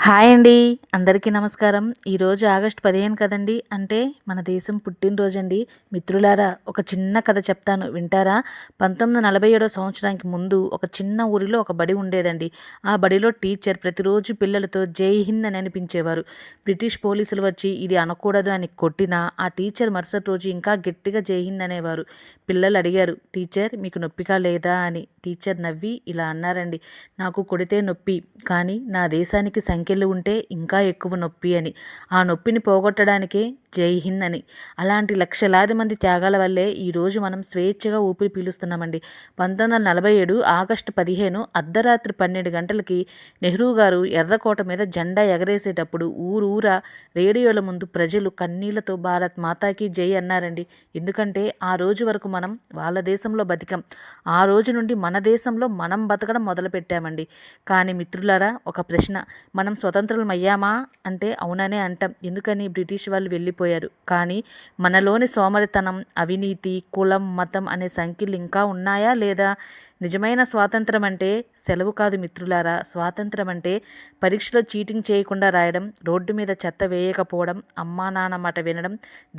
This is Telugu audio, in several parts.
హాయ్ అండి. అందరికీ నమస్కారం. ఈరోజు ఆగస్టు 15 కదండీ! అంటే మన దేశం పుట్టినరోజండి. మిత్రులారా, ఒక చిన్న కథ చెప్తాను వింటారా? 1947 సంవత్సరానికి ముందు ఒక చిన్న ఊరిలో ఒక బడి ఉండేదండి. ఆ బడిలో టీచర్ ప్రతిరోజు పిల్లలతో జై హింద్ అని అనిపించేవారు. బ్రిటిష్ పోలీసులు వచ్చి ఇది అనకూడదు అని కొట్టినా ఆ టీచర్ మరుసటి రోజు ఇంకా గట్టిగా జై హింద్ అనేవారు. పిల్లలు అడిగారు, టీచర్ మీకు నొప్పిగా లేదా అని. టీచర్ నవ్వి ఇలా అన్నారండి, నాకు కొడితే నొప్పి, కానీ నా దేశానికి సంఖ్యలు ఉంటే ఇంకా ఎక్కువ నొప్పి అని. ఆ నొప్పిని పోగొట్టడానికే జై హింద్ అని. అలాంటి లక్షలాది మంది త్యాగాల వల్లే ఈరోజు మనం స్వేచ్ఛగా ఊపిరి పీలుస్తున్నామండి. 1947 ఆగస్టు 15 అర్ధరాత్రి 12 గంటలకి నెహ్రూ గారు ఎర్రకోట మీద జెండా ఎగరేసేటప్పుడు ఊరూరా రేడియోల ముందు ప్రజలు కన్నీళ్లతో భారత్ మాతాకి జై అన్నారండి. ఎందుకంటే ఆ రోజు వరకు మనం వాళ్ళ దేశంలో బతికాం. ఆ రోజు నుండి మన దేశంలో మనం బతకడం మొదలుపెట్టామండి. కానీ మిత్రులారా, ఒక ప్రశ్న, మనం స్వతంత్రం అయ్యామా అంటే అవుననే అంటాం. ఎందుకని? బ్రిటిష్ వాళ్ళు వెళ్ళిపోయారు. కానీ మనలోని సోమరితనం, అవినీతి, కులం, మతం అనే సంఖ్యలు ఇంకా ఉన్నాయా లేదా? నిజమైన స్వాతంత్రం అంటే సెలవు కాదు మిత్రులారా. స్వాతంత్రం అంటే పరీక్షలో చీటింగ్ చేయకుండా రాయడం, రోడ్డు మీద చెత్త వేయకపోవడం, అమ్మా నాన్న మాట వినడం,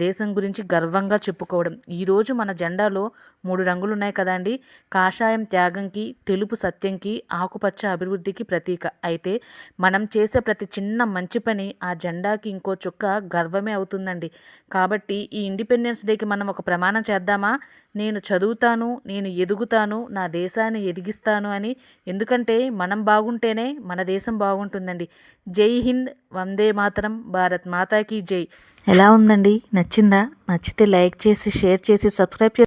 దేశం గురించి గర్వంగా చెప్పుకోవడం. ఈరోజు మన జెండాలో 3 రంగులు ఉన్నాయి కదండి. కాషాయం త్యాగంకి, తెలుపు సత్యంకి, ఆకుపచ్చ అభివృద్ధికి ప్రతీక. అయితే మనం చేసే ప్రతి చిన్న మంచి పని ఆ జెండాకి ఇంకో చుక్క గర్వమే అవుతుందండి. కాబట్టి ఈ ఇండిపెండెన్స్ డేకి మనం ఒక ప్రమాణం చేద్దామా? నేను చదువుతాను, నేను ఎదుగుతాను, నా దేశాన్ని ఎదిగిస్తాను అని. ఎందుకంటే మనం బాగుంటేనే మన దేశం బాగుంటుందండి. జై హింద్, వందే మాతరం, భారత్ మాతాకి జై. ఎలా ఉందండి? నచ్చిందా? నచ్చితే లైక్ చేసి, షేర్ చేసి, సబ్స్క్రైబ్ చేసి